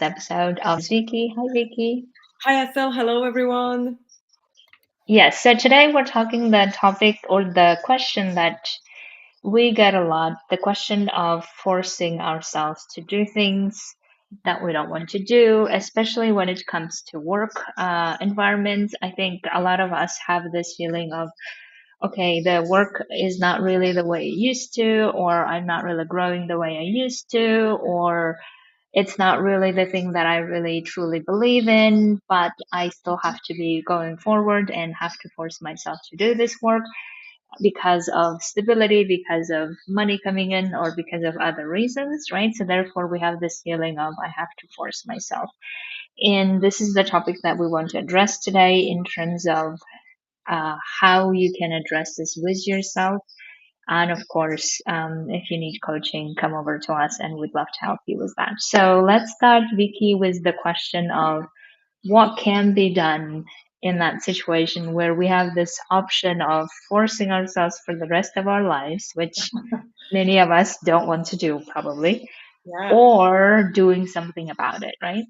episode of Viki. Hi, Viki. Hi, Asel. Hello, everyone. Yes, so today we're talking the topic or the question that we get a lot, the question of forcing ourselves to do things that we don't want to do, especially when it comes to work environments. I think a lot of us have this feeling of, okay, the work is not really the way it used to, or I'm not really growing the way I used to, or it's not really the thing that I really truly believe in, but I still have to be going forward and have to force myself to do this work because of stability, because of money coming in, or because of other reasons, right? So therefore, we have this feeling of I have to force myself. And this is the topic that we want to address today in terms of how you can address this with yourself. And of course, if you need coaching, come over to us and we'd love to help you with that. So let's start, Vicky, with the question of what can be done in that situation where we have this option of forcing ourselves for the rest of our lives, which many of us don't want to do probably, Yeah, or doing something about it, right?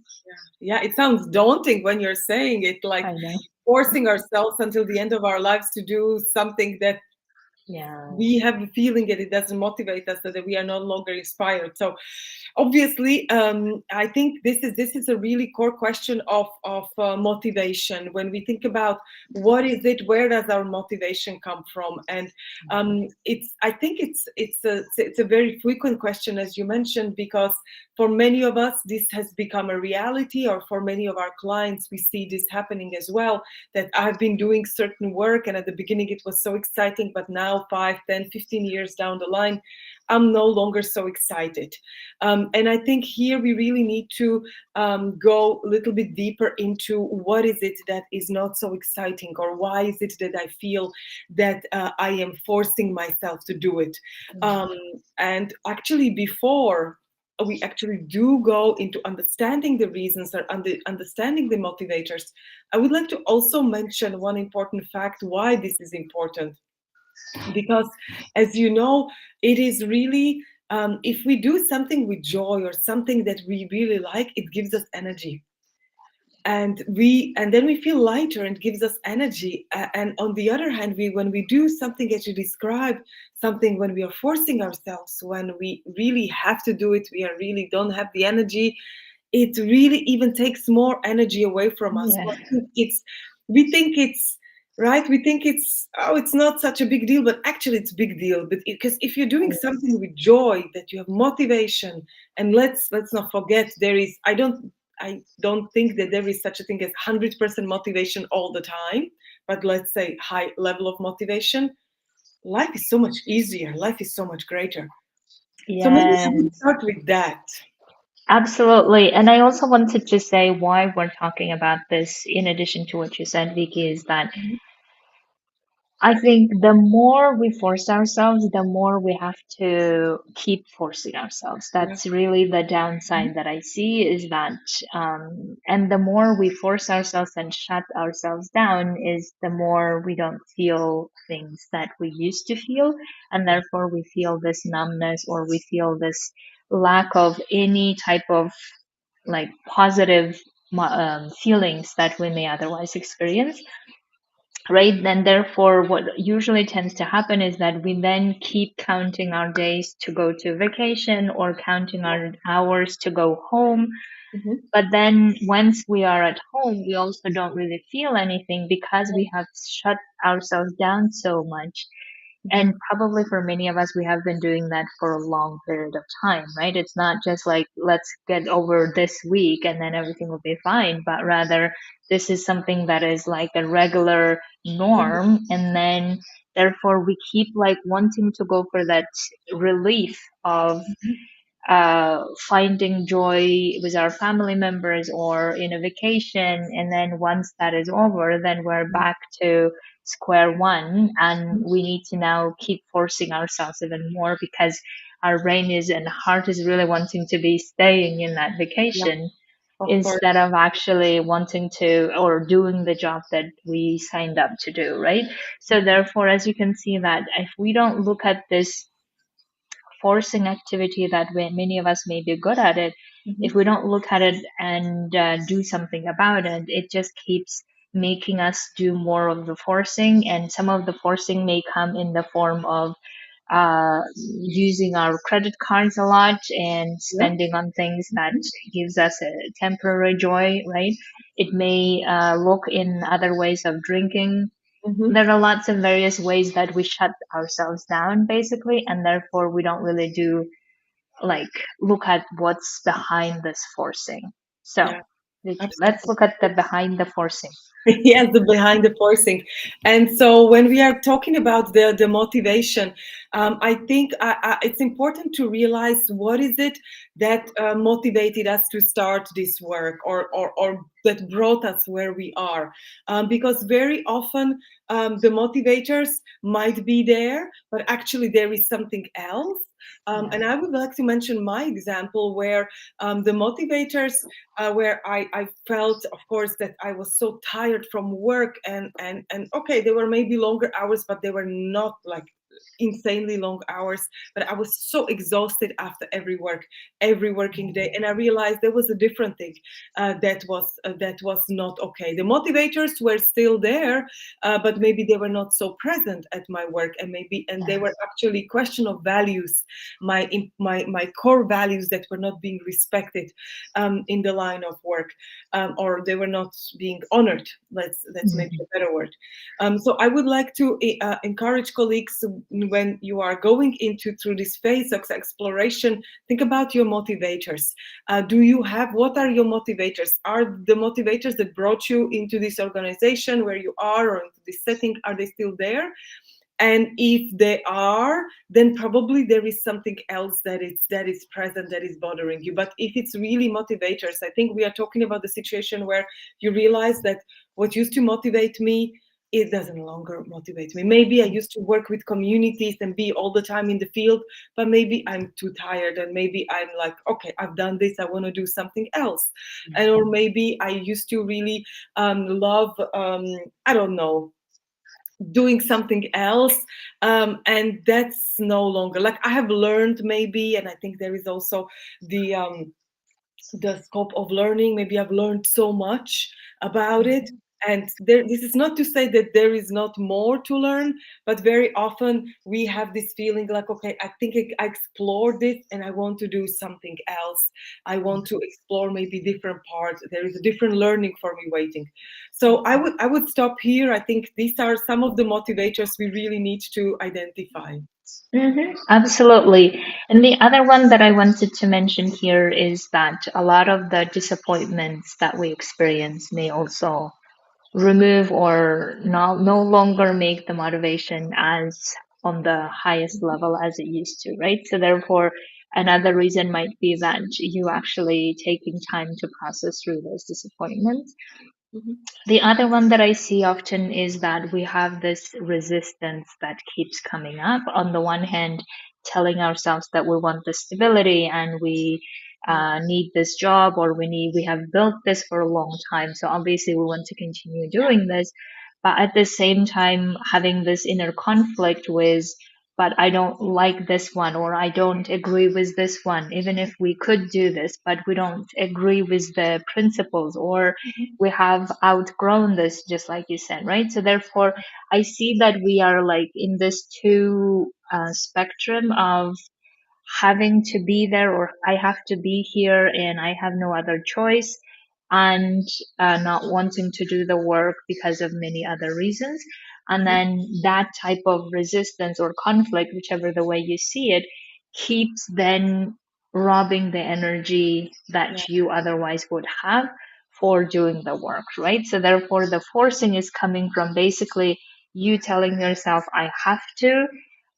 yeah. It sounds daunting when you're saying it, like I know. forcing ourselves until the end of our lives to do something that Yeah. we have the feeling that it doesn't motivate us, so that we are no longer inspired. So obviously, I think this is a really core question of motivation. When we think about what is it, where does our motivation come from? And it's I think it's a very frequent question, as you mentioned, because for many of us this has become a reality, or for many of our clients we see this happening as well, that I've been doing certain work and at the beginning it was so exciting, but now 5, 10, 15 years down the line, I'm no longer so excited. And I think here we really need to go a little bit deeper into what is it that is not so exciting, or why is it that I feel that I am forcing myself to do it. Um, and actually, before we actually do go into understanding the reasons, or understanding the motivators, I would like to also mention one important fact why this is important. Because, as you know, it is really, if we do something with joy or something that we really like, it gives us energy, and then we feel lighter and gives us energy. And on the other hand, we when we do something as you describe, something when we are forcing ourselves, when we really have to do it, we are really don't have the energy, it really even takes more energy away from us. So Yeah. I think we think it's right, we think it's, oh, it's not such a big deal, but actually it's a big deal. But because if you're doing something with joy, that you have motivation, and let's not forget, I don't think that there is such a thing as 100% motivation all the time, but let's say high level of motivation, life is so much easier, life is so much greater. So maybe I would Yes. start with that. Absolutely. And I also wanted to say why we're talking about this, in addition to what you said, Vicky, is that Mhm. I think the more we force ourselves, the more we have to keep forcing ourselves. Yeah. That's really the downside that I see is that, and the more we force ourselves and shut ourselves down, is the more we don't feel things that we used to feel. And therefore, we feel this numbness, or we feel this lack of any type of like positive feelings that we may otherwise experience, right? Then therefore what usually tends to happen is that we then keep counting our days to go to vacation, or counting our hours to go home. Mhm. But then once we are at home, we also don't really feel anything because we have shut ourselves down so much. Mhm. And probably for many of us, we have been doing that for a long period of time, right? It's not just like, let's get over this week and then everything will be fine, but rather this is something that is like a regular Mhm. norm. And then therefore we keep like wanting to go for that relief of finding joy with our family members or in a vacation. And then once that is over, then we're back to square one. And Mhm. we need to now keep forcing ourselves even more because our brain is and heart is really wanting to be staying in that Yeah, vacation of course. instead of actually wanting to or doing the job that we signed up to do, right? So therefore, as you can see that if we don't look at this forcing activity that many of us may be good at it, if Mhm. we don't look at it and do something about it, it just keeps making us do more of the forcing. And some of the forcing may come in the form of using our credit cards a lot and Yeah. spending on things that Mhm. gives us a temporary joy, right? It may look in other ways of drinking. Mhm. There are lots of various ways that we shut ourselves down, basically, and therefore we don't really do like look at what's behind this forcing. So, Yeah, Vicky, let's absolutely. look at the behind the forcing. Yes, the behind the forcing. And so when we are talking about the motivation, I think it's important to realize what is it that motivated us to start this work, or that brought us where we are. Because very often the motivators might be there, but actually there is something else. Yeah. And I would like to mention my example where the motivators, where I felt, of course, that I was so tired from work, and okay, there were maybe longer hours, but they were not like insanely long hours. But I was so exhausted after every working day, and I realized there was a different thing that was not okay. The motivators were still there, but maybe they were not so present at my work, and they were Yes. actually question of values, my core values that were not being respected in the line of work, or they were not being honored. Let's make Mhm. a better word. So I would like to encourage colleagues, when you are going into through this phase of exploration, think about your motivators. Do you have, what are your motivators? Are the motivators that brought you into this organization where you are, or into this setting, are they still there? And if they are, then probably there is something else that is present, that is bothering you. But if it's really motivators, I think we are talking about the situation where you realize that what used to motivate me, it doesn't longer motivate me. Maybe I used to work with communities and be all the time in the field, but maybe I'm too tired, and maybe I'm like, okay, I've done this, I want to do something else. And or maybe I used to really love, I don't know, doing something else, and that's no longer, like, I have learned, maybe, and I think there is also the scope of learning. Maybe I've learned so much about it. Mhm. And this is not to say that there is not more to learn, but very often we have this feeling like, okay, I think I explored this and I want to do something else. I want to explore maybe different parts. There is a different learning for me waiting. So I would stop here. I think these are some of the motivators we really need to identify. Absolutely. And the other one that I wanted to mention here is that a lot of the disappointments that we experience may also remove or no longer make the motivation as on the highest level as it used to, right? So therefore, another reason might be that you actually taking time to process through those disappointments. Mhm. The other one that I see often is that we have this resistance that keeps coming up. On the one hand, telling ourselves that we want the stability and we Yeah. need this job, or we have built this for a long time. So obviously we want to continue doing this, but at the same time having this inner conflict with, but I don't like this one, or I don't agree with this one, even if we could do this, but we don't agree with the principles, or Mhm. we have outgrown this, just like you said, right? So therefore I see that we are like in this two spectrum of having to be there, or I have to be here and I have no other choice, and not wanting to do the work because of many other reasons. And Mhm. then that type of resistance or conflict, whichever the way you see it, keeps then robbing the energy Yeah. that you otherwise would have for doing the work, right? So therefore the forcing is coming from basically you telling yourself, I have to,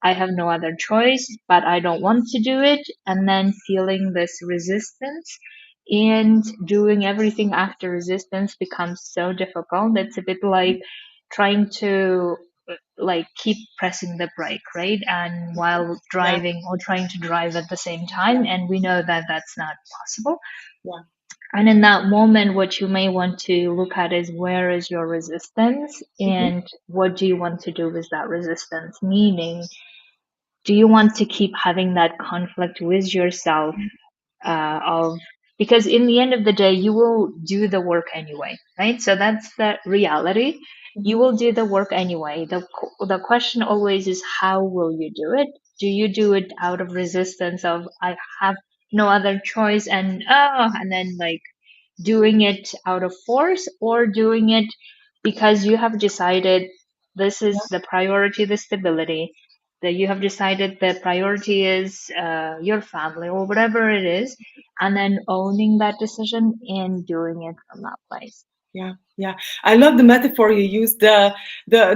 I have no other choice, but I don't want to do it. And then feeling this resistance and doing everything after resistance becomes so difficult. It's a bit like trying to like keep pressing the brake, right? And while Yeah. driving or trying to drive at the same time. And we know that that's not possible. Yeah. And in that moment, what you may want to look at is where is your resistance Mhm. and what do you want to do with that resistance? Meaning, do you want to keep having that conflict with yourself of because in the end of the day, you will do the work anyway, right? So that's the reality. You Mhm. will do the work anyway. The question always is, how will you do it? Do you do it out of resistance of, I have no other choice, and then like doing it out of force, or doing it because you have decided this is the priority, the stability, that you have decided the priority is your family or whatever it is, and then owning that decision and doing it from that place. Yeah, yeah. I love the metaphor you used, the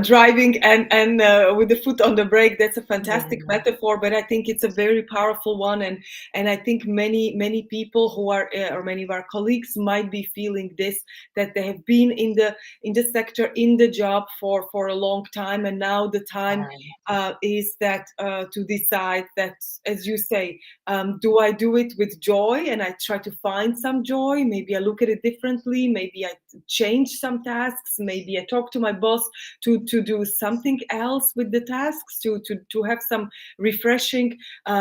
driving and with the foot on the brake. That's a fantastic Yeah, metaphor, but I think it's a very powerful one, and I think many people who are or many of our colleagues might be feeling this, that they have been in the sector, in the job for a long time, and now the time is that to decide that, as you say, do I do it with joy and I try to find some joy? Maybe I look at it differently. Maybe I change some tasks. Maybe I talk to my boss to do something else with the tasks, to have some refreshing,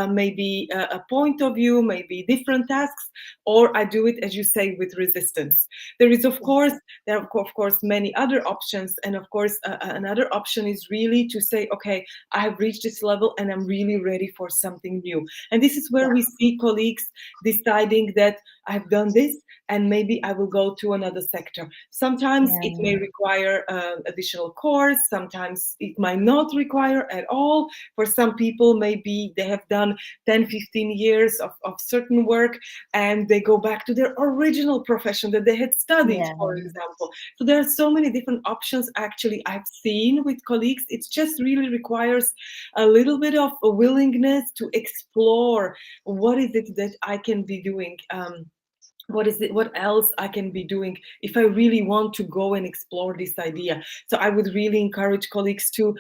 maybe a point of view, maybe different tasks, or I do it, as you say, with resistance. There is, of course, there are of course many other options, and of course another option is really to say, okay, I have reached this level and I'm really ready for something new. And this is where yeah, we see colleagues deciding that I've done this and maybe I will go to another sector. Sometimes it yeah, may require additional course, sometimes it might not require at all. For some people, maybe they have done 10, 15 years of certain work and they go back to their original profession that they had studied, yeah, for example. So there are so many different options actually I've seen with colleagues. It just really requires a little bit of a willingness to explore what is it that I can be doing. What is it, what else I can be doing if I really want to go and explore this idea. So I would really encourage colleagues to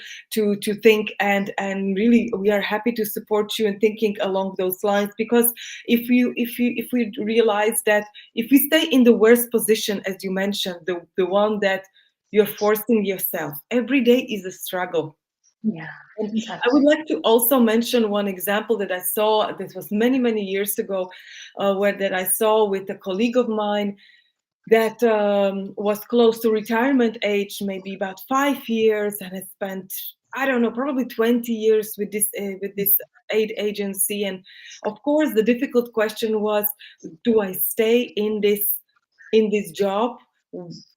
think, and really we are happy to support you in thinking along those lines, because if we realize that if we stay in the worst position, as you mentioned, the one that you're forcing yourself, every day is a struggle. yeah, And I would exactly. like to also mention one example that I saw. This was many years ago, where that I saw with a colleague of mine that was close to retirement age, maybe about 5 years, and has spent, I don't know, probably 20 years with this aid agency. And of course, the difficult question was, do I stay in this job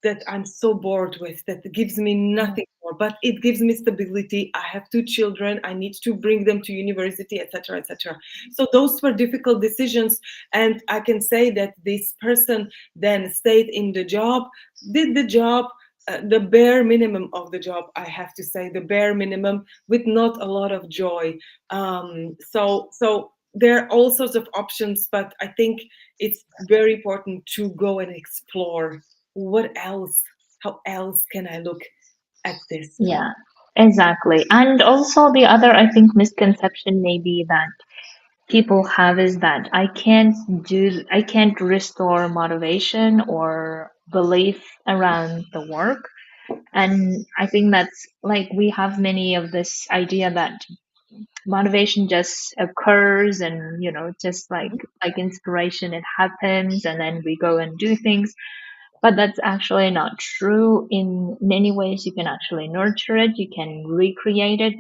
that I'm so bored with, that gives me nothing more, but it gives me stability. I have two children. I need to bring them to university, etc., etc. So those were difficult decisions, and I can say that this person then stayed in the job, did the job. The bare minimum of the job, I have to say, the bare minimum, with not a lot of joy. So there are all sorts of options, but I think it's very important to go and explore what else, how else can I look at this. Yeah, exactly. And also the other, I think, misconception maybe that people have is that I can't restore motivation or belief around the work. And I think that's like, we have many of this idea that motivation just occurs, and just like inspiration, it happens and then we go and do things. But that's actually not true. In many ways you can actually nurture it, you can recreate it,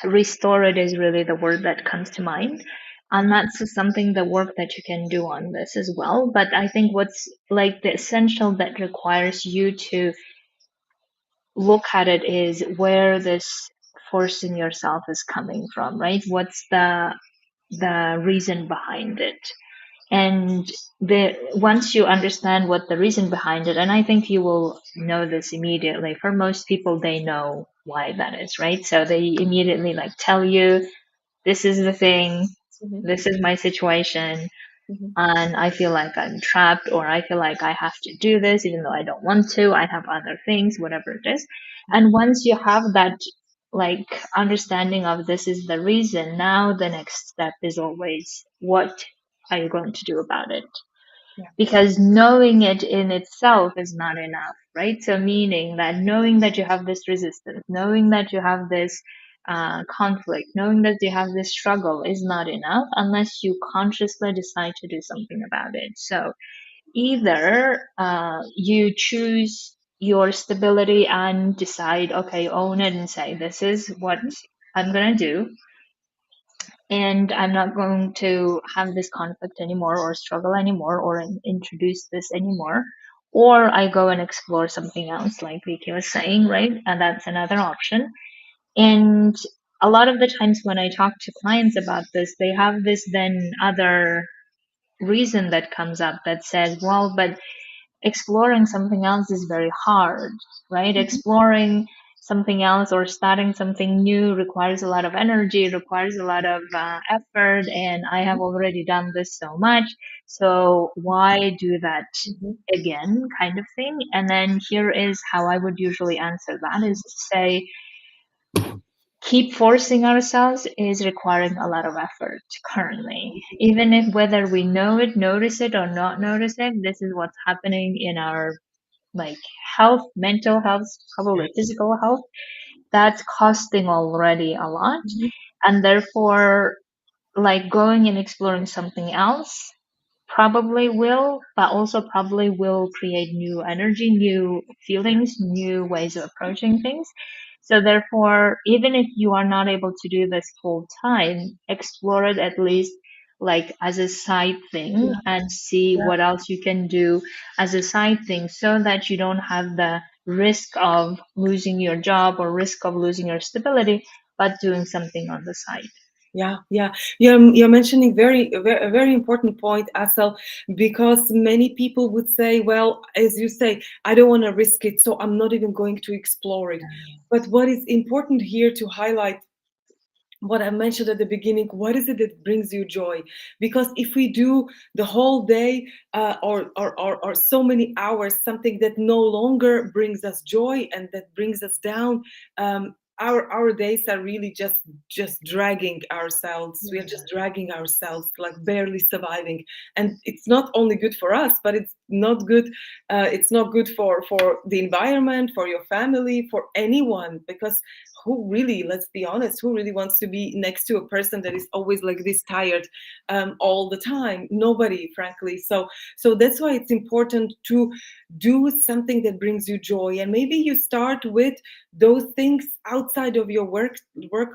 restore it is really the word that comes to mind. And that's something, the work that you can do on this as well. But I think what's like the essential that requires you to look at it is where this forcing yourself is coming from, right? What's the reason behind it? And the once you understand what the reason behind it, and I think you will know this immediately. For most people, they know why that is, right? So they immediately like tell you, this is the thing, Mhm, this is my situation, mhm, and I feel like I'm trapped, or I feel like I have to do this even though I don't want to. I have other things, whatever it is. And once you have that like understanding of this is the reason, now the next step is always, what are you going to do about it? yeah, Because knowing it in itself is not enough, right? So meaning that knowing that you have this resistance, knowing that you have this conflict, knowing that you have this struggle is not enough unless you consciously decide to do something about it. So either you choose your stability and decide, okay, own it and say, this is what I'm going to do, and I'm not going to have this conflict anymore or struggle anymore or introduce this anymore. Or I go and explore something else, like Vicky was saying, right? And that's another option. And a lot of the times when I talk to clients about this, they have this then other reason that comes up that says, well, but exploring something else is very hard, right? Mhm. Exploring something else or starting something new requires a lot of energy, requires a lot of effort, and I have already done this so much. So why do that Mhm. again, kind of thing? And then here is how I would usually answer that is to say, keep forcing ourselves is requiring a lot of effort currently. Even if whether we know it, notice it, or not notice it, this is what's happening in our like health, mental health, probably physical health. That's costing already a lot. Mhm. And therefore, like going and exploring something else probably will, but also probably will create new energy, new feelings, new ways of approaching things. So therefore, even if you are not able to do this full time, explore it at least like as a side thing Yeah. and see Yeah. what else you can do as a side thing so that you don't have the risk of losing your job or risk of losing your stability, but doing something on the side. Yeah, yeah, you're mentioning a very important point, Asel, because many people would say, well, as you say, I don't want to risk it, so I'm not even going to explore it. But what is important here to highlight what I mentioned at the beginning, what is it that brings you joy? Because if we do the whole day or so many hours something that no longer brings us joy and that brings us down, our days are really just dragging ourselves. We are just dragging ourselves, like barely surviving, and it's not only good for us, but it's not good. It's not good for the environment, for your family, for anyone, because who really, let's be honest, who really wants to be next to a person that is always like this tired all the time? Nobody, frankly. So that's why it's important to do something that brings you joy, and maybe you start with those things outside of your work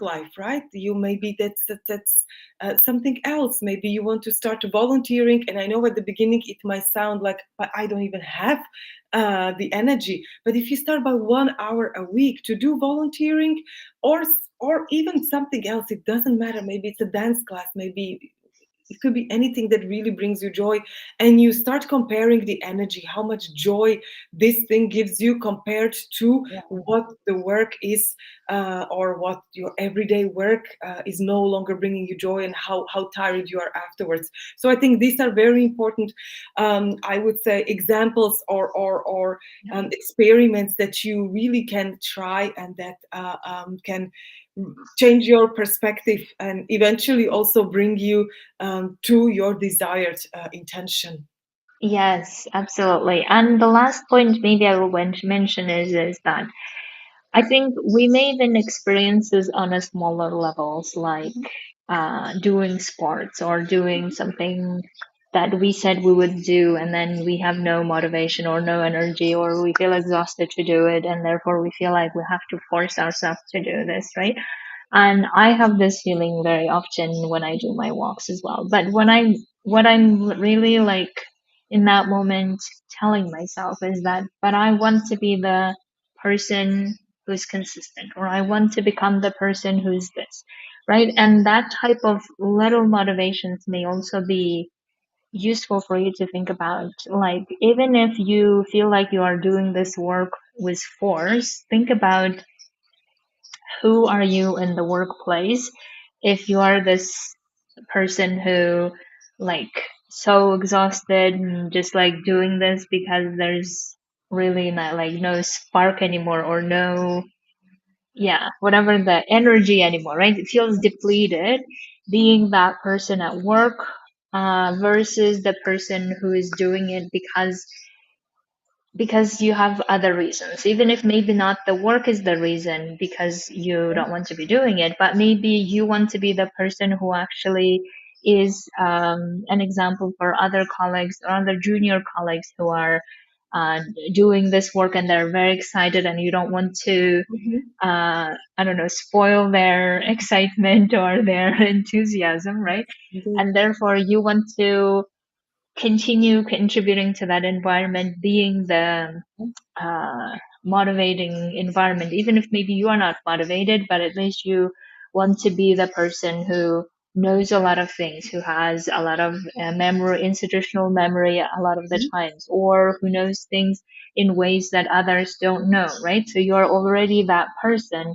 life, right? You maybe that's something else. Maybe you want to start volunteering, and I know at the beginning it might sound like, but I don't even have the energy. But if you start by 1 hour a week to do volunteering, or or even something else, it doesn't matter. Maybe it's a dance class, maybe it could be anything that really brings you joy, and you start comparing the energy, how much joy this thing gives you compared to what the work is, or what your everyday work is no longer bringing you joy, and how tired you are afterwards. So I think these are very important, I would say, examples or experiments that you really can try, and that can change your perspective and eventually also bring you to your desired intention. Yes, absolutely. And the last point maybe I will mention is that I think we may even experience this on a smaller levels, like doing sports or doing something that we said we would do, and then we have no motivation or no energy, or we feel exhausted to do it, and therefore we feel like we have to force ourselves to do this, right? And I have this feeling very often when I do my walks as well. But what I'm really like in that moment telling myself is that, but I want to be the person who's consistent, or I want to become the person who's this, right? And that type of little motivations may also be useful for you to think about. Like, even if you feel like you are doing this work with force, think about who are you in the workplace. If you are this person who like so exhausted and just like doing this because there's really not like no spark anymore, or no, yeah, whatever the energy anymore, right? It feels depleted, being that person at work versus the person who is doing it because because you have other reasons, even if maybe not the work is the reason because you Yeah. don't want to be doing it, but maybe you want to be the person who actually is an example for other colleagues or other junior colleagues who are uh, doing this work and they're very excited, and you don't want to Mhm. I don't know, spoil their excitement or their enthusiasm, right? Indeed. And therefore you want to continue contributing to that environment, being the uh, motivating environment, even if maybe you are not motivated, but at least you want to be the person who knows a lot of things, who has a lot of memory, institutional memory a lot of the Mhm. times, or who knows things in ways that others don't know, right? So you're already that person.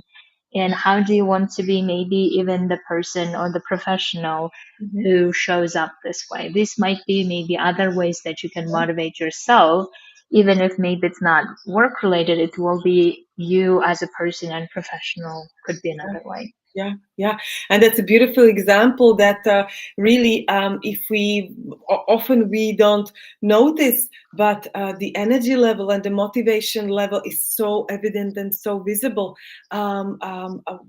And how do you want to be maybe even the person or the professional Mhm. who shows up this way? This might be maybe other ways that you can motivate yourself, even if maybe it's not work related, it will be you as a person and professional could be Yeah. another way. Yeah, yeah, and that's a beautiful example that really, if we often we don't notice, but the energy level and the motivation level is so evident and so visible.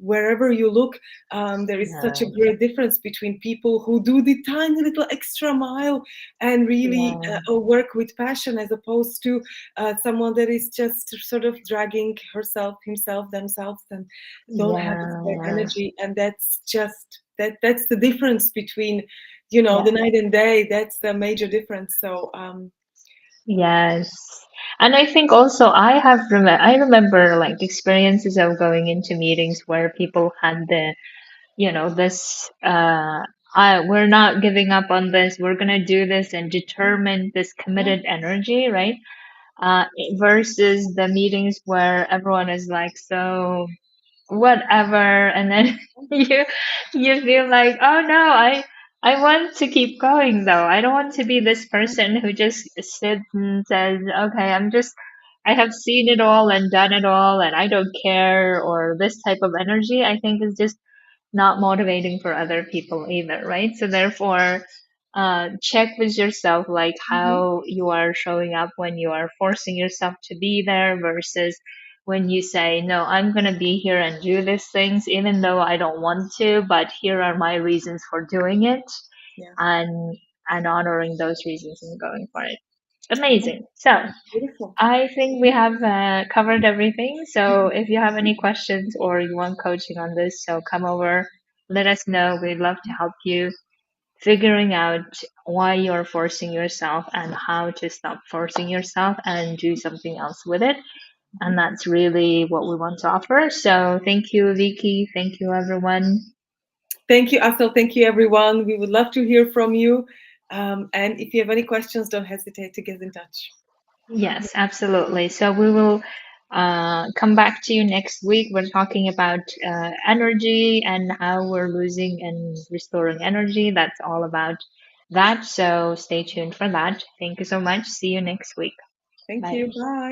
Wherever you look, there is such a Yeah, great difference between people who do the tiny little extra mile and really yeah, work with passion, as opposed to someone that is just sort of dragging herself, himself, themselves, and don't have the same yeah, energy. And that's just that's the difference between yeah. the night and day. That's the major difference. So Yes. And I think also I remember like experiences of going into meetings where people had the, this we're not giving up on this, we're gonna do this and determine this yeah. committed energy, right? uh, versus the meetings where everyone is like so whatever, and then you feel like, oh no, I want to keep going though. I don't want to be this person who just sits and says, okay, I have seen it all and done it all and I don't care, or this type of energy I think is just not motivating for other people either, right? So therefore, check with yourself like Mhm. how you are showing up when you are forcing yourself to be there versus when you say, no, I'm going to be here and do these things even though I don't want to, but here are my reasons for doing it, Yeah. and honoring those reasons and going for it. Yeah. Amazing. So Beautiful. I think we have covered everything. So if you have any questions or you want coaching on this, so come over, let us know. We'd love to help you figuring out why you're forcing yourself and how to stop forcing yourself and do something else with it. And that's really what we want to offer. So thank you, Vicky. Thank you, everyone. Thank you, Asel. Thank you, everyone. We would love to hear from you. And if you have any questions, don't hesitate to get in touch. Yes, absolutely. So we will come back to you next week. We're talking about energy and how we're losing and restoring energy. That's all about that. So stay tuned for that. Thank you so much. See you next week. Thank Bye. you. Bye.